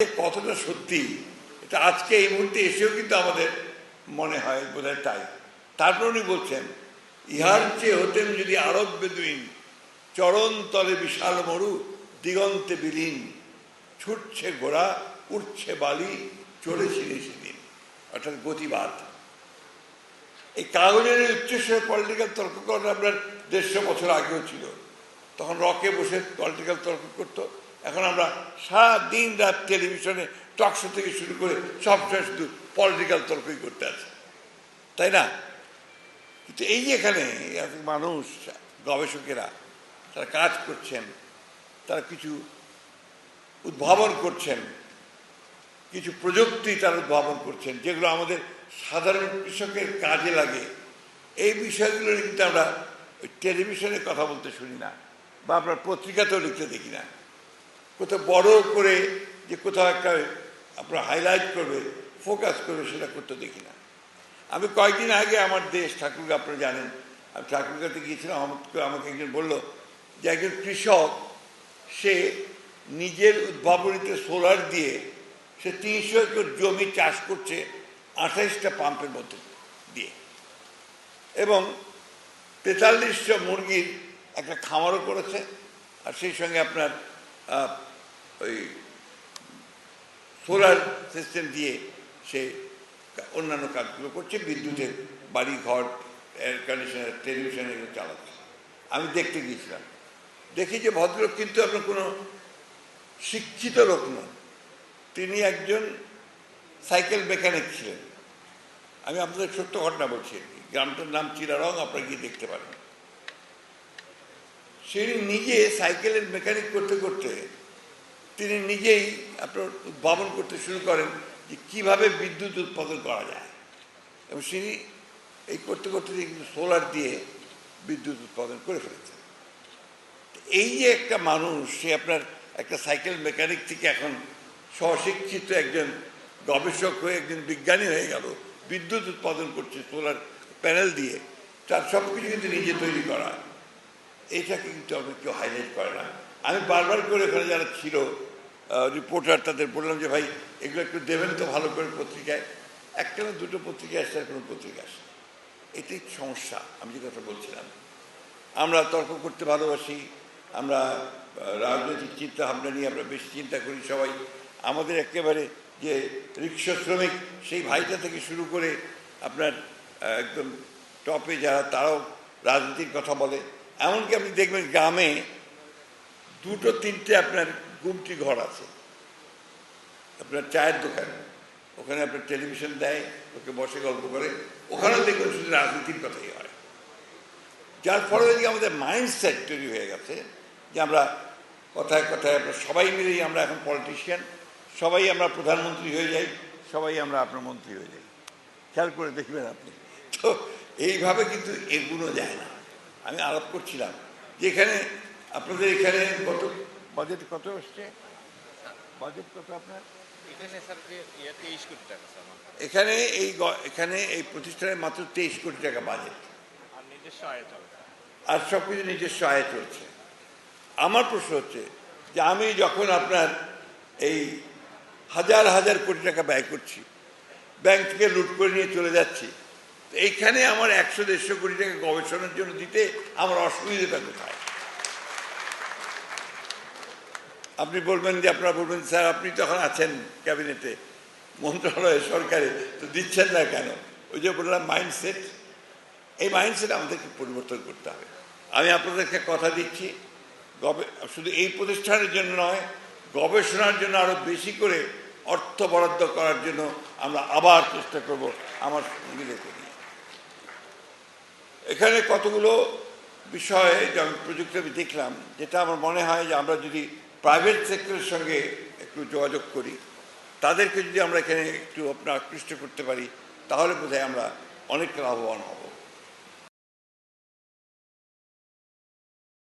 কতটা সত্যি এটা আজকে এই মুহূর্তে এসেও কিন্তু আমাদের মনে হয় বোধহয় তাই। তারপর উনি বলছেন, ইহার চেয়ে হতেন যদি আরব বেদুইন, চরণ তলে বিশাল মরু, দিগন্তে বিলীন, ছুটছে ঘোড়া, উঠছে বালি, চলেছি সেদিন। অর্থাৎ গতিবাদ। এই কাগজের উচ্চস্বরে পলিটিক্যাল তর্ক করার আপনার 150 বছর আগেও ছিল। তখন রকে বসে পলিটিক্যাল তর্ক করতো। এখন আমরা সারা দিন রাত টেলিভিশনে টক শো থেকে শুরু করে সবসময় শুধু পলিটিক্যাল তর্কই করতে আছে, তাই না? কিন্তু এই যে এখানে মানুষ, গবেষকেরা তারা কাজ করছেন, তারা কিছু উদ্ভাবন করছেন, কিছু প্রযুক্তি তারা উদ্ভাবন করছেন যেগুলো আমাদের সাধারণ কৃষকের কাজে লাগে। এই বিষয়গুলো কিন্তু আমরা ওই টেলিভিশনে কথা বলতে শুনি না, বা আপনার পত্রিকাতেও লিখতে দেখি না। কোথাও বড় করে যে কোথাও একটা আপনার হাইলাইট করবে, ফোকাস করবে, সেটা করতে দেখি না। আমি কয়েকদিন আগে আমার দেশ ঠাকুরগা, আপনারা জানেন, আমি ঠাকুরগাতে গিয়েছিলাম। আমাকে একজন বলল যে একজন কৃষক, সে নিজের উদ্ভাবনীতে সোলার দিয়ে সে 300 একর জমি চাষ করছে 28টা পাম্পের মধ্যে দিয়ে, এবং 4300 মুরগির একটা খামারও করেছে, আর সেই সঙ্গে আপনার ওই সোলার সিস্টেম দিয়ে সে অন্যান্য কাজগুলো করছে, বিদ্যুতের বাড়ি ঘর, এয়ার কন্ডিশনার, টেলিভিশন এগুলো চালাচ্ছে। আমি দেখতে গিয়েছিলাম, দেখি যে ভদ্রলোক কিন্তু আপনার কোনো শিক্ষিত লোক নন, তিনি একজন সাইকেল মেকানিক ছিলেন। আমি আপনাদের সত্য ঘটনা বলছি, গ্রামটার নাম চিরারং, আপনারা গিয়ে দেখতে পারেন। সে নিজে সাইকেলের মেকানিক করতে করতে তিনি নিজেই আপনার উদ্ভাবন করতে শুরু করেন যে কীভাবে বিদ্যুৎ উৎপাদন করা যায়, এবং তিনি এই করতে করতে কিন্তু সোলার দিয়ে বিদ্যুৎ উৎপাদন করে ফেলেছেন। এই যে একটা মানুষ, সে আপনার একটা সাইকেল মেকানিক থেকে এখন স্বশিক্ষিত একজন গবেষক হয়ে একজন বিজ্ঞানী হয়ে গেল, বিদ্যুৎ উৎপাদন করছে সোলার প্যানেল দিয়ে, তার সব কিছু কিন্তু নিজে তৈরি করা। এইটাকে কিন্তু আমরা কেউ হাইলাইট করে না। আমি বারবার করে ওখানে যারা ছিল রিপোর্টার, তাদের বললাম যে ভাই এগুলো একটু দেবেন তো ভালো করে পত্রিকায়। একটা না দুটো পত্রিকায় আসছে, আর কোনো পত্রিকা আসে। এটাই সমস্যা। আমি যে কথা বলছিলাম, আমরা তর্ক করতে ভালোবাসি, আমরা রাজনৈতিক চিন্তা ভাবনা নিয়ে আমরা বেশি চিন্তা করি সবাই। আমাদের একেবারে যে রিক্সা শ্রমিক, সেই ভাইটা থেকে শুরু করে আপনার একদম টপে যারা, তারাও রাজনীতির কথা বলে। এমনকি আপনি দেখবেন গ্রামে 2-3টে আপনার গুমটি ঘর আছে, আপনার চায়ের দোকান, ওখানে আপনার টেলিভিশন দেয়, ওকে বসে গল্প করে, ওখানেও দেখবেন শুধু রাজনীতির কথাই হয়। যার ফলে আমাদের মাইন্ডসেট তৈরি হয়ে গেছে যে আমরা কথায় কথায় আমরা সবাই মিলেই আমরা এখন পলিটিশিয়ান, সবাই আমরা প্রধানমন্ত্রী হয়ে যাই, সবাই আমরা আপনার মন্ত্রী হয়ে যাই। খেয়াল করে দেখবেন আপনি। তো এইভাবে কিন্তু এগুলো যায় না। আমি আলাপ করছিলাম যে এখানে আপনাদের এখানে কত বাজেট, কত আসছে বাজেট, কত আপনার এখানে? এখানে এই প্রতিষ্ঠানের মাত্র 23 কোটি টাকা বাজেট, আর সব কিছু নিজস্ব আয়ে চলছে। আমার প্রশ্ন হচ্ছে যে আমি যখন আপনার এই হাজার হাজার কোটি টাকা ব্যয় করছি, ব্যাংক থেকে লুট করে নিয়ে চলে যাচ্ছি, এইখানে আমার 100-150 কোটি টাকা গবেষণার জন্য দিতে আমার অসুবিধাটা কোথায়? আপনি বলবেন যে, আপনারা বলবেন স্যার আপনি তখন আছেন ক্যাবিনেটে, মন্ত্রণালয়ে, সরকারে, তো দিচ্ছেন না কেন? ওই যে বললাম মাইন্ডসেট, এই মাইন্ডসেট আমাদেরকে পরিবর্তন করতে হবে। আমি আপনাদেরকে কথা দিচ্ছি, শুধু এই প্রতিষ্ঠানের জন্য নয়, গবেষণার জন্য আরও বেশি করে অর্থ বরাদ্দ করার জন্য আমরা আবার চেষ্টা করব আমার সঙ্গীদেরকে নিয়ে। এখানে কতগুলো বিষয়ে যেমন প্রযুক্তি আমি দেখলাম, যেটা আমার মনে হয় যে আমরা যদি প্রাইভেট সেক্টরের সঙ্গে একটু যোগাযোগ করি, তাদেরকে যদি আমরা এখানে একটু আপনার আকৃষ্ট করতে পারি, তাহলে বোধহয় আমরা অনেক লাভবান হব।